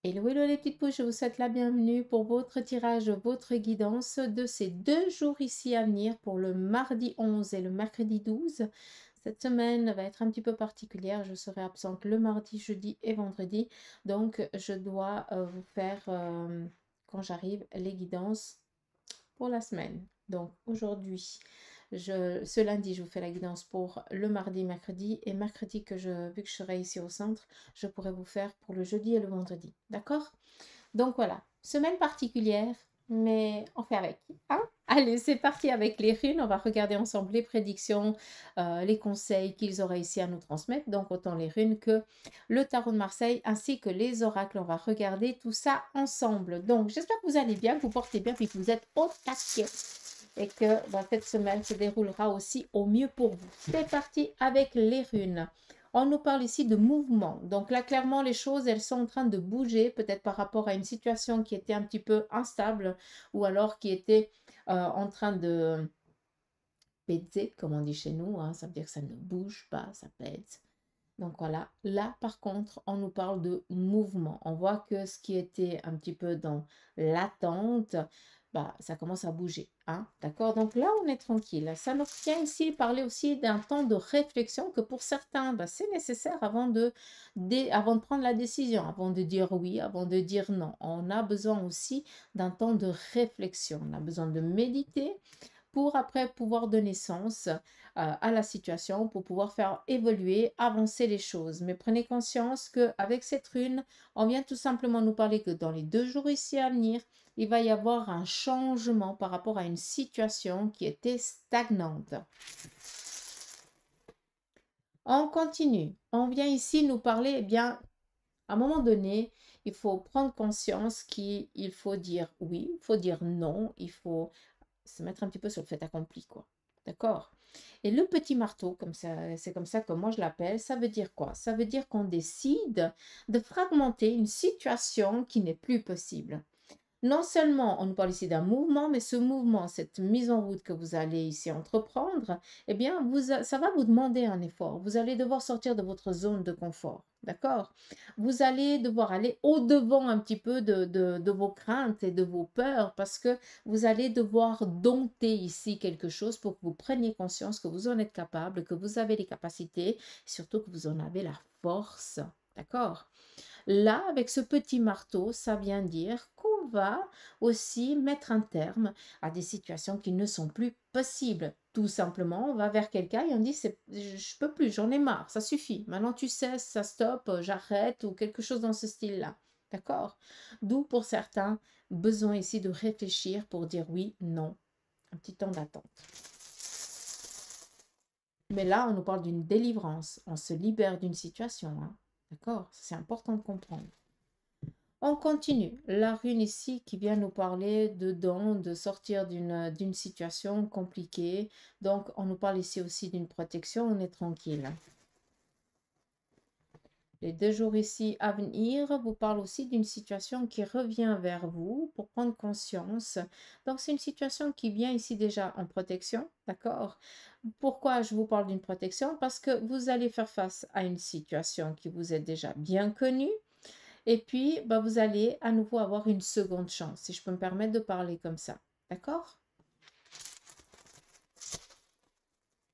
Hello, hello les petites pouces, je vous souhaite la bienvenue pour votre tirage, votre guidance de ces 2 jours ici à venir pour le mardi 11 et le mercredi 12. Cette semaine va être un petit peu particulière, je serai absente le mardi, jeudi et vendredi, donc je dois vous faire, quand j'arrive, les guidances pour la semaine. Donc aujourd'hui, ce lundi, je vous fais la guidance pour le mardi, mercredi. Et mercredi, vu que je serai ici au centre, je pourrai vous faire pour le jeudi et le vendredi. D'accord? Donc voilà, semaine particulière, mais on fait avec. Hein? Allez, c'est parti avec les runes. On va regarder ensemble les prédictions, les conseils qu'ils auraient ici à nous transmettre. Donc autant les runes que le tarot de Marseille ainsi que les oracles. On va regarder tout ça ensemble. Donc j'espère que vous allez bien, que vous portez bien, puis que vous êtes au taquet et que cette semaine se déroulera aussi au mieux pour vous. C'est parti avec les runes. On nous parle ici de mouvement. Donc là, clairement, les choses, elles sont en train de bouger, peut-être par rapport à une situation qui était un petit peu instable ou alors qui était en train de péter, comme on dit chez nous. Hein. Ça veut dire que ça ne bouge pas, ça pète. Donc voilà, là par contre, on nous parle de mouvement. On voit que ce qui était un petit peu dans l'attente, ça commence à bouger. Hein, d'accord? Donc là, on est tranquille. Ça nous vient ici parler aussi d'un temps de réflexion que pour certains, c'est nécessaire avant de prendre la décision, avant de dire oui, avant de dire non. On a besoin aussi d'un temps de réflexion. On a besoin de méditer pour après pouvoir donner sens à la situation, pour pouvoir faire évoluer, avancer les choses. Mais prenez conscience qu'avec cette rune, on vient tout simplement nous parler que dans les 2 jours ici à venir, il va y avoir un changement par rapport à une situation qui était stagnante. On continue. On vient ici nous parler, eh bien, à un moment donné, il faut prendre conscience qu'il faut dire oui, il faut dire non, il faut se mettre un petit peu sur le fait accompli, quoi. D'accord? Et le petit marteau, comme ça, c'est comme ça que moi je l'appelle, ça veut dire quoi? Ça veut dire qu'on décide de fragmenter une situation qui n'est plus possible. Non seulement on nous parle ici d'un mouvement, mais ce mouvement, cette mise en route que vous allez ici entreprendre, eh bien, ça va vous demander un effort. Vous allez devoir sortir de votre zone de confort. D'accord? Vous allez devoir aller au-devant un petit peu de vos craintes et de vos peurs parce que vous allez devoir dompter ici quelque chose pour que vous preniez conscience que vous en êtes capable, que vous avez les capacités, surtout que vous en avez la force. D'accord? Là, avec ce petit marteau, ça vient dire qu'on va aussi mettre un terme à des situations qui ne sont plus possibles. Tout simplement, on va vers quelqu'un et on dit, je peux plus, j'en ai marre, ça suffit. Maintenant, tu cesses, ça stoppe, j'arrête ou quelque chose dans ce style-là. D'accord? D'où pour certains, besoin ici de réfléchir pour dire oui, non, un petit temps d'attente. Mais là, on nous parle d'une délivrance. On se libère d'une situation. Hein. D'accord? C'est important de comprendre. On continue. La rune ici qui vient nous parler de sortir d'une situation compliquée. Donc, on nous parle ici aussi d'une protection. On est tranquille. Les 2 jours ici à venir vous parlent aussi d'une situation qui revient vers vous pour prendre conscience. Donc, c'est une situation qui vient ici déjà en protection. D'accord? Pourquoi je vous parle d'une protection? Parce que vous allez faire face à une situation qui vous est déjà bien connue. Et puis, vous allez à nouveau avoir une seconde chance, si je peux me permettre de parler comme ça. D'accord?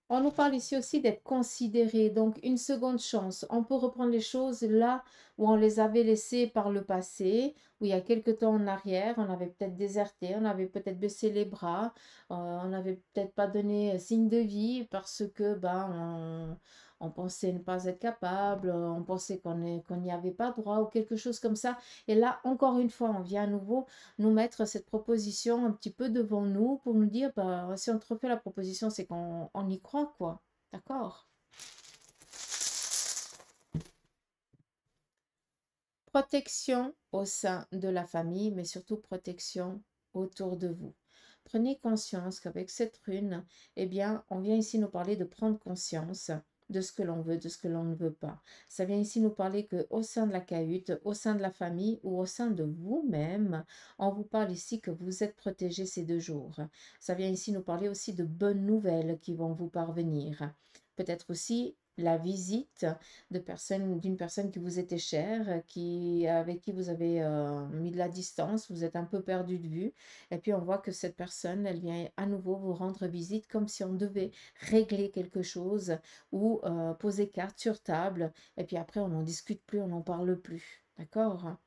On nous parle ici aussi d'être considéré, donc une seconde chance. On peut reprendre les choses là où on les avait laissées par le passé, où il y a quelque temps en arrière, on avait peut-être déserté, on avait peut-être baissé les bras, on n'avait peut-être pas donné signe de vie parce que on pensait ne pas être capable, on pensait qu'on n'y avait pas droit ou quelque chose comme ça. Et là, encore une fois, on vient à nouveau nous mettre cette proposition un petit peu devant nous pour nous dire, si on te refait la proposition, c'est qu'on y croit, quoi. D'accord? Protection au sein de la famille, mais surtout protection autour de vous. Prenez conscience qu'avec cette rune, eh bien, on vient ici nous parler de prendre conscience de ce que l'on veut, de ce que l'on ne veut pas. Ça vient ici nous parler qu'au sein de la cahute, au sein de la famille ou au sein de vous-même, on vous parle ici que vous êtes protégé ces 2 jours. Ça vient ici nous parler aussi de bonnes nouvelles qui vont vous parvenir. Peut-être aussi la visite d'une personne qui vous était chère, avec qui vous avez mis de la distance, vous êtes un peu perdu de vue. Et puis on voit que cette personne, elle vient à nouveau vous rendre visite comme si on devait régler quelque chose ou poser carte sur table. Et puis après, on n'en discute plus, on n'en parle plus. D'accord?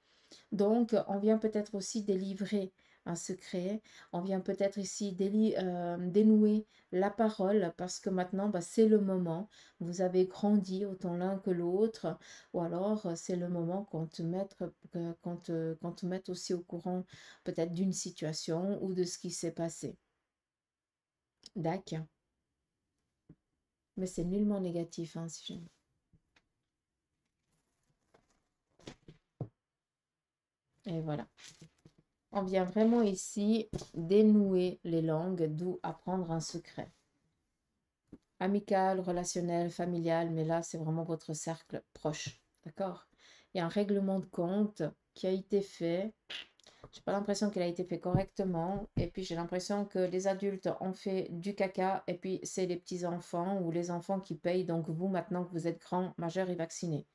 Donc, on vient peut-être aussi délivrer un secret, on vient peut-être ici dénouer la parole parce que maintenant, bah, c'est le moment. Vous avez grandi autant l'un que l'autre, ou alors c'est le moment qu'on te mette aussi au courant peut-être d'une situation ou de ce qui s'est passé. D'accord. Mais c'est nullement négatif, hein, si jamais. Et voilà. On vient vraiment ici dénouer les langues, d'où apprendre un secret. Amical, relationnel, familial, mais là, c'est vraiment votre cercle proche. D'accord? Il y a un règlement de compte qui a été fait. J'ai pas l'impression qu'il a été fait correctement. Et puis, j'ai l'impression que les adultes ont fait du caca. Et puis, c'est les petits-enfants ou les enfants qui payent. Donc, vous, maintenant que vous êtes grand, majeur et vacciné.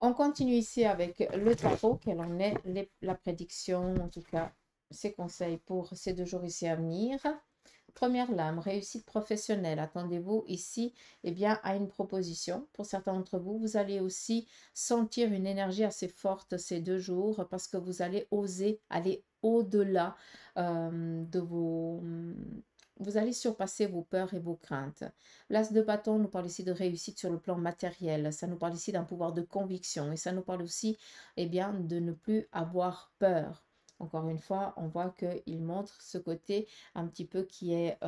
On continue ici avec le tarot. Quelle en est la prédiction, en tout cas, ses conseils pour ces 2 jours ici à venir. Première lame, réussite professionnelle. Attendez-vous ici à une proposition. Pour certains d'entre vous, vous allez aussi sentir une énergie assez forte ces 2 jours parce que vous allez oser aller au-delà de vos... Vous allez surpasser vos peurs et vos craintes. L'as de bâton nous parle ici de réussite sur le plan matériel. Ça nous parle ici d'un pouvoir de conviction et ça nous parle aussi de ne plus avoir peur. Encore une fois, on voit qu'il montre ce côté un petit peu qui est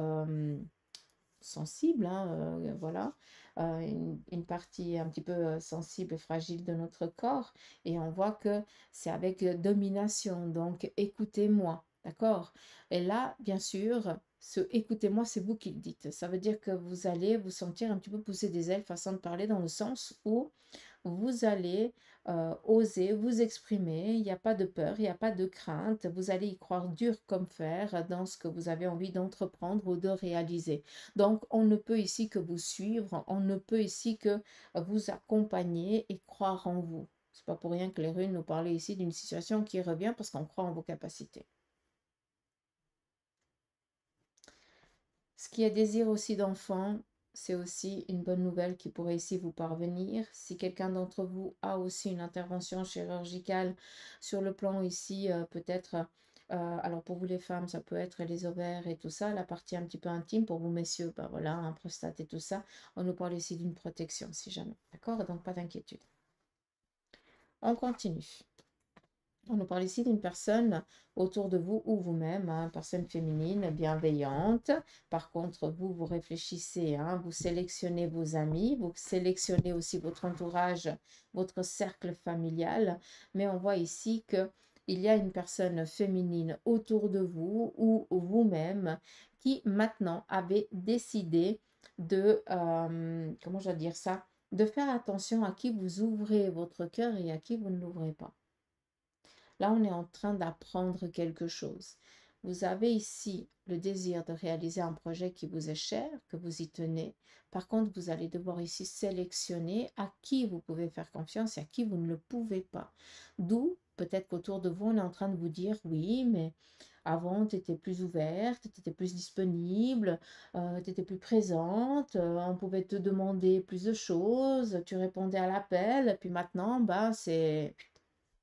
sensible, hein, voilà, une partie un petit peu sensible et fragile de notre corps. Et on voit que c'est avec domination, donc écoutez-moi, d'accord? Et là, bien sûr, ce écoutez-moi, c'est vous qui le dites. Ça veut dire que vous allez vous sentir un petit peu pousser des ailes, façon de parler, dans le sens où vous allez oser vous exprimer, il n'y a pas de peur, il n'y a pas de crainte, vous allez y croire dur comme fer dans ce que vous avez envie d'entreprendre ou de réaliser. Donc, on ne peut ici que vous suivre, on ne peut ici que vous accompagner et croire en vous. C'est pas pour rien que les runes nous parlaient ici d'une situation qui revient parce qu'on croit en vos capacités. Ce qui est désir aussi d'enfant, c'est aussi une bonne nouvelle qui pourrait ici vous parvenir. Si quelqu'un d'entre vous a aussi une intervention chirurgicale sur le plan ici, peut-être, alors pour vous les femmes, ça peut être les ovaires et tout ça, la partie un petit peu intime, pour vous messieurs, ben voilà, un prostate et tout ça, on nous parle ici d'une protection si jamais, d'accord? Donc pas d'inquiétude. On continue. On nous parle ici d'une personne autour de vous ou vous-même, hein, personne féminine, bienveillante. Par contre, vous réfléchissez, hein, vous sélectionnez vos amis, vous sélectionnez aussi votre entourage, votre cercle familial. Mais on voit ici que il y a une personne féminine autour de vous ou vous-même qui maintenant avait décidé de, comment je dois dire ça, de faire attention à qui vous ouvrez votre cœur et à qui vous ne l'ouvrez pas. Là, on est en train d'apprendre quelque chose. Vous avez ici le désir de réaliser un projet qui vous est cher, que vous y tenez. Par contre, vous allez devoir ici sélectionner à qui vous pouvez faire confiance et à qui vous ne le pouvez pas. D'où, peut-être qu'autour de vous, on est en train de vous dire, oui, mais avant, tu étais plus ouverte, tu étais plus disponible, tu étais plus présente, on pouvait te demander plus de choses, tu répondais à l'appel, puis maintenant, bah, c'est...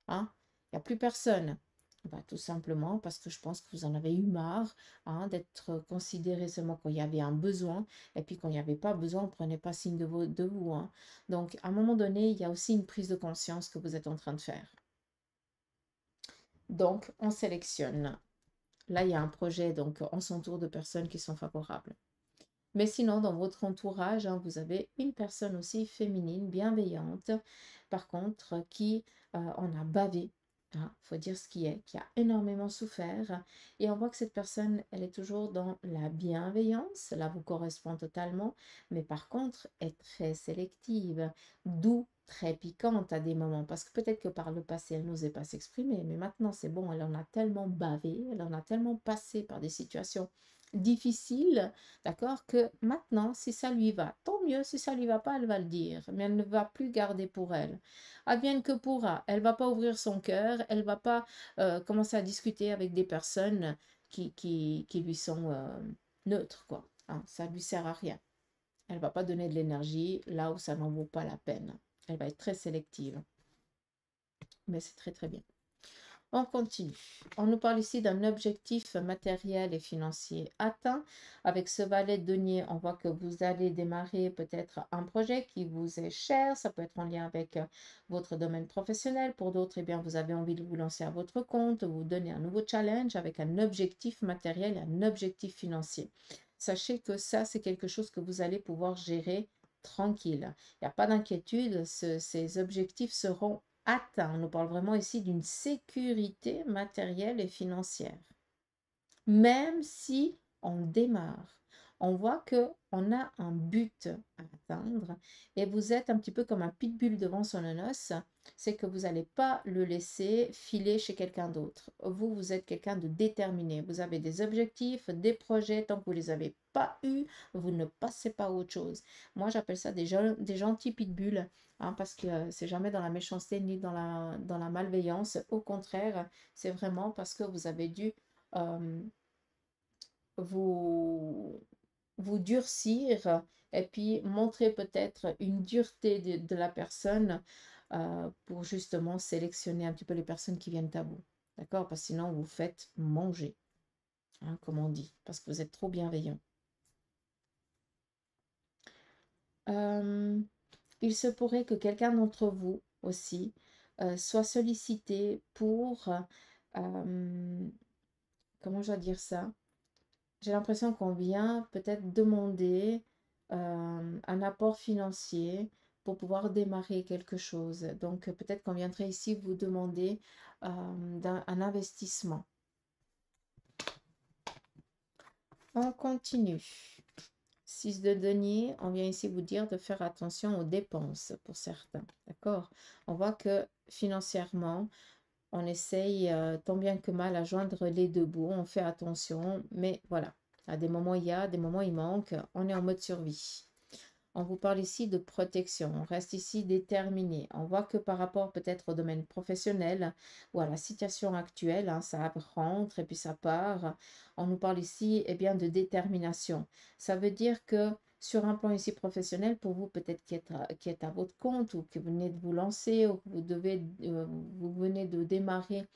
Hein, il n'y a plus personne. Bah, tout simplement parce que je pense que vous en avez eu marre, hein, d'être considéré seulement quand il y avait un besoin, et puis quand il n'y avait pas besoin, on ne prenait pas signe de vous, hein. Donc, à un moment donné, il y a aussi une prise de conscience que vous êtes en train de faire. Donc, on sélectionne. Là, il y a un projet, donc on s'entoure de personnes qui sont favorables. Mais sinon, dans votre entourage, hein, vous avez une personne aussi féminine, bienveillante, par contre, qui en a bavé. Il faut dire ce qui a énormément souffert. Et on voit que cette personne, elle est toujours dans la bienveillance. Là, vous correspond totalement. Mais par contre, est très sélective. D'où très piquante à des moments. Parce que peut-être que par le passé, elle n'osait pas s'exprimer. Mais maintenant, c'est bon, elle en a tellement bavé. Elle en a tellement passé par des situations difficile, d'accord, que maintenant, si ça lui va, tant mieux, si ça lui va pas, elle va le dire, mais elle ne va plus garder pour elle. Advienne que pourra, elle va pas ouvrir son cœur, elle va pas commencer à discuter avec des personnes qui lui sont neutres, quoi. Hein, ça lui sert à rien. Elle va pas donner de l'énergie là où ça n'en vaut pas la peine. Elle va être très sélective, mais c'est très très bien. On continue. On nous parle ici d'un objectif matériel et financier atteint. Avec ce valet de denier, on voit que vous allez démarrer peut-être un projet qui vous est cher. Ça peut être en lien avec votre domaine professionnel. Pour d'autres, eh bien, vous avez envie de vous lancer à votre compte, vous donner un nouveau challenge avec un objectif matériel et un objectif financier. Sachez que ça, c'est quelque chose que vous allez pouvoir gérer tranquille. Il n'y a pas d'inquiétude. Ces objectifs seront atteint. On nous parle vraiment ici d'une sécurité matérielle et financière. Même si on démarre, on voit qu'on a un but à atteindre et vous êtes un petit peu comme un pitbull devant son anoce, c'est que vous n'allez pas le laisser filer chez quelqu'un d'autre. Vous, vous êtes quelqu'un de déterminé. Vous avez des objectifs, des projets, tant que vous ne les avez pas eus, vous ne passez pas à autre chose. Moi, j'appelle ça des gentils pitbulls, hein, parce que c'est jamais dans la méchanceté ni dans la malveillance. Au contraire, c'est vraiment parce que vous avez dû vous, vous durcir et puis montrer peut-être une dureté de la personne pour justement sélectionner un petit peu les personnes qui viennent à vous. D'accord? Parce que sinon, vous faites manger, hein, comme on dit, parce que vous êtes trop bienveillant. Il se pourrait que quelqu'un d'entre vous aussi soit sollicité pour, comment je dois dire ça? J'ai l'impression qu'on vient peut-être demander un apport financier pour pouvoir démarrer quelque chose. Donc peut-être qu'on viendrait ici vous demander un investissement. On continue. 6 de denier, on vient ici vous dire de faire attention aux dépenses pour certains. D'accord? On voit que financièrement, on essaye tant bien que mal à joindre les deux bouts. On fait attention, mais voilà. À des moments il y a, des moments il manque. On est en mode survie. On vous parle ici de protection. On reste ici déterminé. On voit que par rapport peut-être au domaine professionnel ou à la situation actuelle, hein, ça rentre et puis ça part. On nous parle ici bien, de détermination. Ça veut dire que sur un plan ici professionnel, pour vous peut-être qui est à votre compte ou que vous venez de vous lancer ou que vous venez de démarrer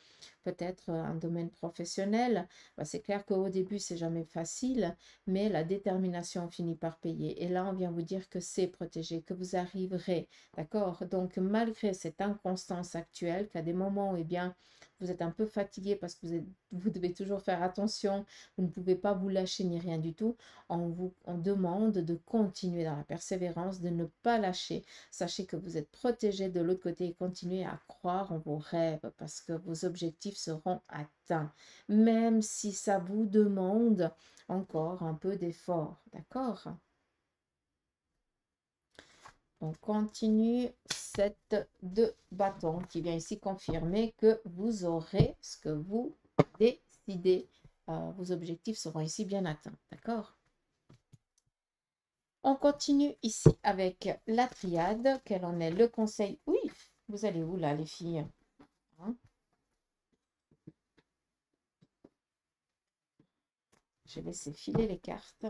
peut-être un domaine professionnel, c'est clair qu'au début, c'est jamais facile, mais la détermination finit par payer. Et là, on vient vous dire que c'est protégé, que vous arriverez, d'accord? Donc, malgré cette inconstance actuelle, qu'à des moments, bien, vous êtes un peu fatigué parce que vous devez toujours faire attention, vous ne pouvez pas vous lâcher ni rien du tout, on demande de continuer dans la persévérance, de ne pas lâcher. Sachez que vous êtes protégé de l'autre côté et continuez à croire en vos rêves parce que vos objectifs seront atteints, même si ça vous demande encore un peu d'effort. D'accord? On continue cette de bâton qui vient ici confirmer que vous aurez ce que vous décidez. Vos objectifs seront ici bien atteints. D'accord? On continue ici avec la triade. Quel en est le conseil? Oui, vous allez où là les filles? Hein? Je vais laisser filer les cartes.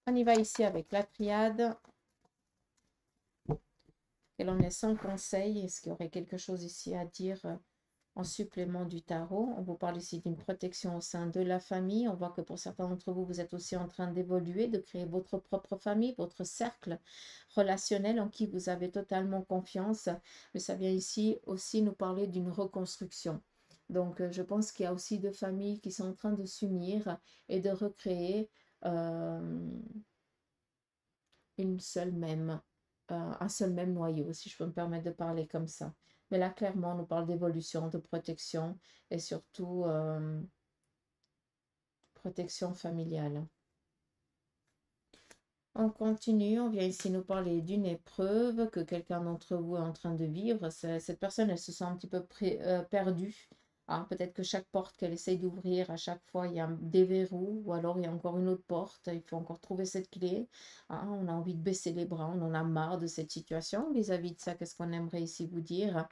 On y va ici avec la triade. Quel en est son conseil? Est-ce qu'il y aurait quelque chose ici à dire en supplément du tarot? On vous parle ici d'une protection au sein de la famille. On voit que pour certains d'entre vous, vous êtes aussi en train d'évoluer, de créer votre propre famille, votre cercle relationnel en qui vous avez totalement confiance. Mais ça vient ici aussi nous parler d'une reconstruction. Donc, je pense qu'il y a aussi deux familles qui sont en train de s'unir et de recréer un seul même noyau, si je peux me permettre de parler comme ça. Mais là, clairement, on nous parle d'évolution, de protection et surtout protection familiale. On continue, on vient ici nous parler d'une épreuve que quelqu'un d'entre vous est en train de vivre. Cette personne, elle se sent un petit peu perdue Hein, peut-être que chaque porte qu'elle essaye d'ouvrir, à chaque fois, il y a des verrous, ou alors il y a encore une autre porte, il faut encore trouver cette clé. Hein, on a envie de baisser les bras, on en a marre de cette situation. Vis-à-vis de ça, qu'est-ce qu'on aimerait ici vous dire?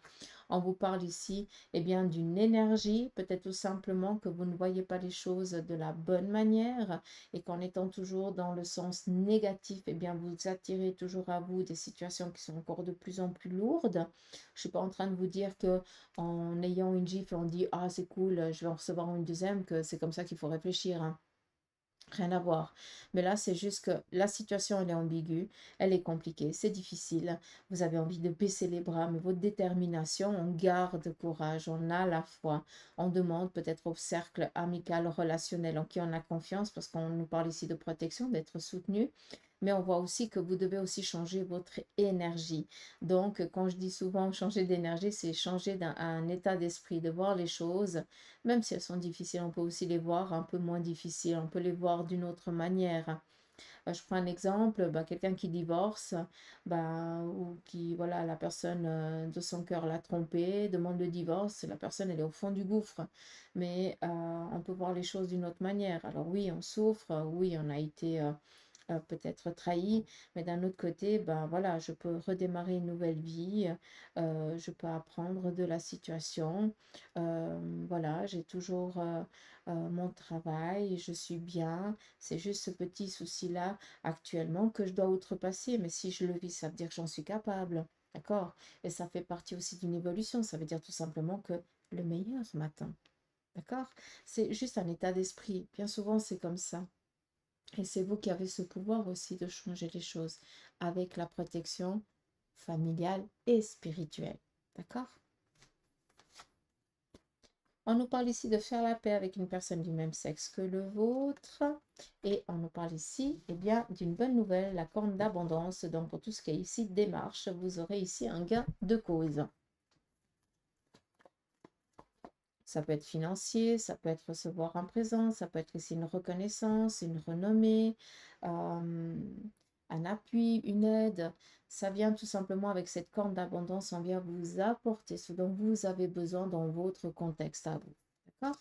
On vous parle ici, eh bien, d'une énergie, peut-être tout simplement que vous ne voyez pas les choses de la bonne manière et qu'en étant toujours dans le sens négatif, eh bien, vous attirez toujours à vous des situations qui sont encore de plus en plus lourdes. Je ne suis pas en train de vous dire que en ayant une gifle, on dit ah c'est cool, je vais en recevoir une deuxième, que c'est comme ça qu'il faut réfléchir. Hein. Rien à voir. Mais là, c'est juste que la situation, elle est ambiguë, elle est compliquée, c'est difficile. Vous avez envie de baisser les bras, mais votre détermination, on garde courage, on a la foi. On demande peut-être au cercle amical, relationnel, en qui on a confiance, parce qu'on nous parle ici de protection, d'être soutenu. Mais on voit aussi que vous devez aussi changer votre énergie. Donc, quand je dis souvent changer d'énergie, c'est changer d'un état d'esprit, de voir les choses même si elles sont difficiles, on peut aussi les voir un peu moins difficiles, on peut les voir d'une autre manière. Je prends un exemple, bah, quelqu'un qui divorce, bah, ou qui, voilà, la personne de son cœur l'a trompé, demande le divorce, la personne elle est au fond du gouffre. Mais on peut voir les choses d'une autre manière. Alors oui, on souffre, oui, on a été peut-être trahi, mais d'un autre côté, ben voilà, je peux redémarrer une nouvelle vie, je peux apprendre de la situation, voilà, j'ai toujours mon travail, je suis bien, c'est juste ce petit souci-là actuellement que je dois outrepasser, mais si je le vis, ça veut dire que j'en suis capable, d'accord? Et ça fait partie aussi d'une évolution, ça veut dire tout simplement que le meilleur m'attend, d'accord? C'est juste un état d'esprit, bien souvent c'est comme ça. Et c'est vous qui avez ce pouvoir aussi de changer les choses avec la protection familiale et spirituelle. D'accord? On nous parle ici de faire la paix avec une personne du même sexe que le vôtre. Et on nous parle ici, eh bien, d'une bonne nouvelle, la corne d'abondance. Donc, pour tout ce qui est ici démarche, vous aurez ici un gain de cause. Ça peut être financier, ça peut être recevoir un présent, ça peut être ici une reconnaissance, une renommée, un appui, une aide. Ça vient tout simplement avec cette corne d'abondance, on vient vous apporter ce dont vous avez besoin dans votre contexte à vous. D'accord?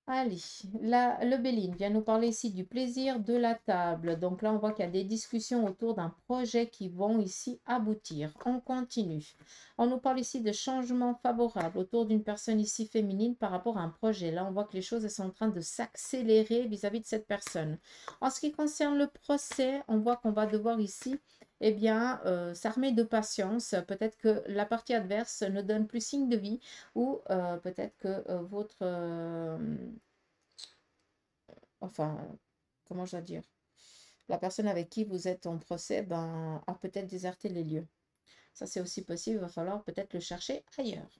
Allez, le Béline vient nous parler ici du plaisir de la table. Donc là, on voit qu'il y a des discussions autour d'un projet qui vont ici aboutir. On continue. On nous parle ici de changements favorables autour d'une personne ici féminine par rapport à un projet. Là, on voit que les choses sont en train de s'accélérer vis-à-vis de cette personne. En ce qui concerne le procès, on voit qu'on va devoir ici eh bien, s'armer de patience. Peut-être que la partie adverse ne donne plus signe de vie ou peut-être que votre... enfin, comment je dois dire? La personne avec qui vous êtes en procès ben, a peut-être déserté les lieux. Ça, c'est aussi possible. Il va falloir peut-être le chercher ailleurs.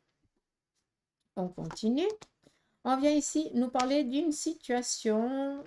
On continue. On vient ici nous parler d'une situation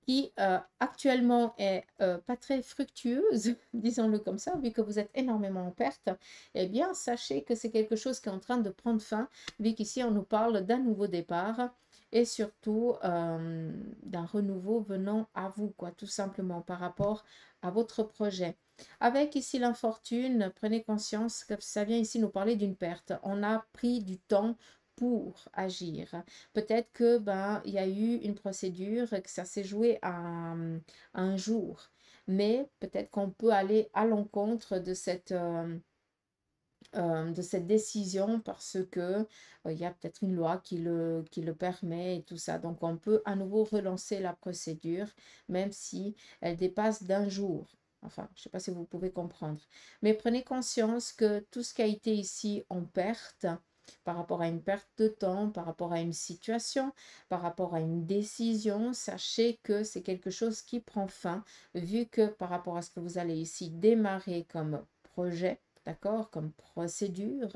qui actuellement est pas très fructueuse, disons-le comme ça, vu que vous êtes énormément en perte, eh bien, sachez que c'est quelque chose qui est en train de prendre fin, vu qu'ici, on nous parle d'un nouveau départ et surtout d'un renouveau venant à vous, quoi, tout simplement par rapport à votre projet. Avec ici l'infortune, prenez conscience que ça vient ici nous parler d'une perte. On a pris du temps pour agir. Peut-être que ben il y a eu une procédure, que ça s'est joué à un jour, mais peut-être qu'on peut aller à l'encontre de cette décision parce que il y a peut-être une loi qui le permet et tout ça. Donc on peut à nouveau relancer la procédure, même si elle dépasse d'un jour. Enfin, je ne sais pas si vous pouvez comprendre. Mais prenez conscience que tout ce qui a été ici en perte, par rapport à une perte de temps, par rapport à une situation, par rapport à une décision, sachez que c'est quelque chose qui prend fin, vu que par rapport à ce que vous allez ici démarrer comme projet, d'accord, comme procédure,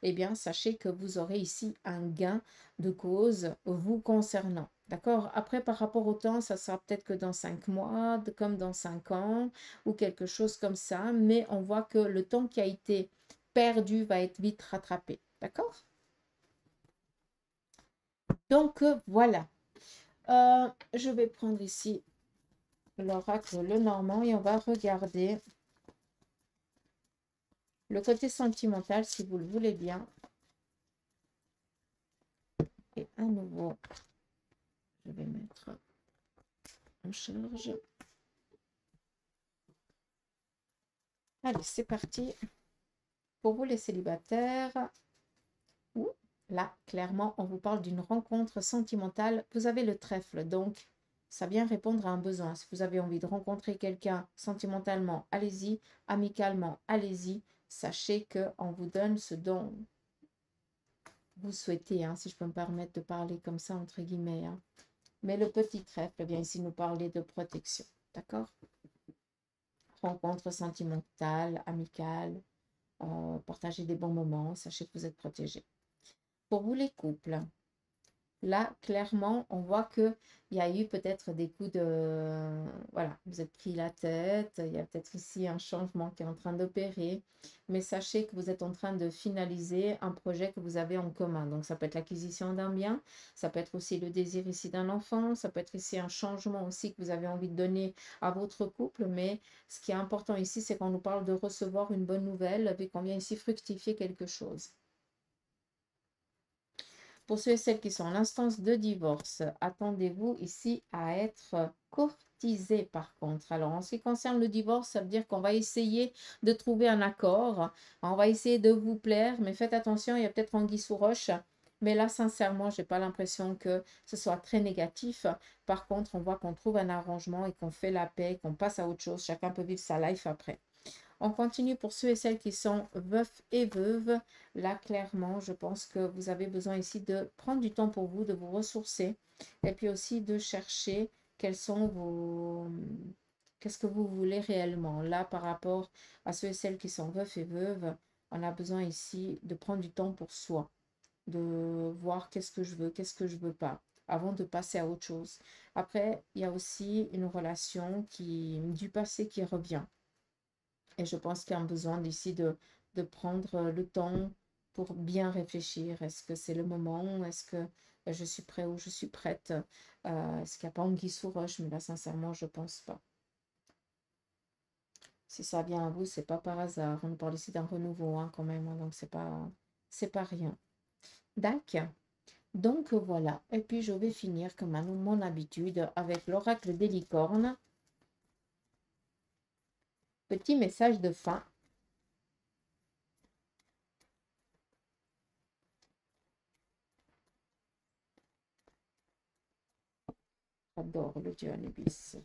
eh bien, sachez que vous aurez ici un gain de cause vous concernant. D'accord? Après, par rapport au temps, ça sera peut-être que dans 5 mois, comme dans 5 ans, ou quelque chose comme ça, mais on voit que le temps qui a été perdu va être vite rattrapé. D'accord? Donc, voilà. Je vais prendre ici l'oracle Lenormand et on va regarder le côté sentimental, si vous le voulez bien. à nouveau, je vais mettre en charge. Allez, c'est parti. Pour vous les célibataires, là, clairement, on vous parle d'une rencontre sentimentale. Vous avez le trèfle, donc ça vient répondre à un besoin. Si vous avez envie de rencontrer quelqu'un sentimentalement, allez-y. Amicalement, allez-y. Sachez qu'on vous donne ce dont vous souhaitez, hein, si je peux me permettre de parler comme ça, entre guillemets. Hein. Mais le petit trèfle vient ici nous parler de protection. D'accord? Rencontre sentimentale, amicale, partager des bons moments. Sachez que vous êtes protégés. Pour vous les couples, là, clairement, on voit qu'il y a eu peut-être des coups de... Voilà, vous êtes pris la tête, il y a peut-être ici un changement qui est en train d'opérer, mais sachez que vous êtes en train de finaliser un projet que vous avez en commun. Donc, ça peut être l'acquisition d'un bien, ça peut être aussi le désir ici d'un enfant, ça peut être ici un changement aussi que vous avez envie de donner à votre couple, mais ce qui est important ici, c'est qu'on nous parle de recevoir une bonne nouvelle, et qu'on vient ici fructifier quelque chose. Pour ceux et celles qui sont en instance de divorce, attendez-vous ici à être courtisé par contre. Alors, en ce qui concerne le divorce, ça veut dire qu'on va essayer de trouver un accord. On va essayer de vous plaire, mais faites attention, il y a peut-être anguille sous roche. Mais là, sincèrement, je n'ai pas l'impression que ce soit très négatif. Par contre, on voit qu'on trouve un arrangement et qu'on fait la paix, qu'on passe à autre chose. Chacun peut vivre sa life après. On continue pour ceux et celles qui sont veufs et veuves. Là, clairement, je pense que vous avez besoin ici de prendre du temps pour vous, de vous ressourcer et puis aussi de chercher quels sont vos... Qu'est-ce que vous voulez réellement? Là, par rapport à ceux et celles qui sont veufs et veuves, on a besoin ici de prendre du temps pour soi, de voir qu'est-ce que je veux, qu'est-ce que je veux pas, avant de passer à autre chose. Après, il y a aussi une relation du passé qui revient. Et je pense qu'il y a un besoin d'ici de prendre le temps pour bien réfléchir. Est-ce que c'est le moment? Est-ce que je suis prêt ou je suis prête? Est-ce qu'il n'y a pas anguille sous roche? Mais là, sincèrement, je ne pense pas. Si ça vient à vous, c'est pas par hasard. On parle ici d'un renouveau hein, quand même, hein, donc c'est pas rien. D'accord. Donc voilà. Et puis je vais finir comme à mon habitude avec l'oracle des licornes. Petit message de fin. J'adore le dieu Anubis.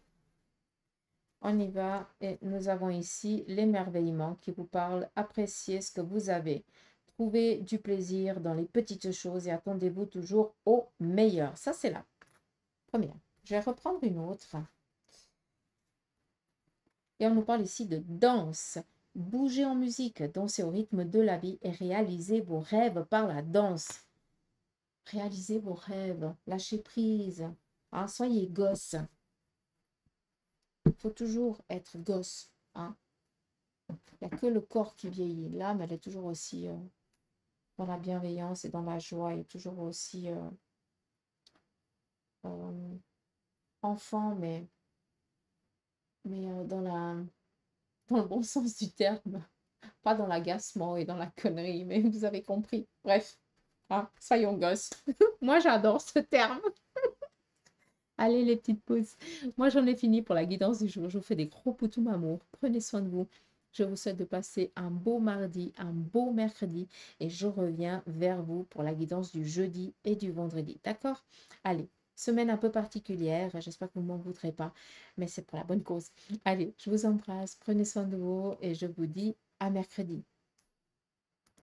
On y va et nous avons ici l'émerveillement qui vous parle. Appréciez ce que vous avez. Trouvez du plaisir dans les petites choses et attendez-vous toujours au meilleur. Ça, c'est la première. Je vais reprendre une autre. Et on nous parle ici de danse. Bougez en musique, dansez au rythme de la vie et réalisez vos rêves par la danse. Réalisez vos rêves, lâchez prise. Hein, soyez gosse. Il faut toujours être gosse. Hein. Il n'y a que le corps qui vieillit. L'âme, elle est toujours aussi dans la bienveillance et dans la joie. Et toujours aussi enfant, mais dans le bon sens du terme. Pas dans l'agacement et dans la connerie, mais vous avez compris. Bref, hein, soyons gosses. Moi, j'adore ce terme. Allez, les petites pauses. Moi, j'en ai fini pour la guidance du jour. Je vous fais des gros poutous amour. Prenez soin de vous. Je vous souhaite de passer un beau mardi, un beau mercredi. Et je reviens vers vous pour la guidance du jeudi et du vendredi. D'accord? Allez, semaine un peu particulière. J'espère que vous ne m'en voudrez pas. Mais c'est pour la bonne cause. Allez, je vous embrasse. Prenez soin de vous. Et je vous dis à mercredi.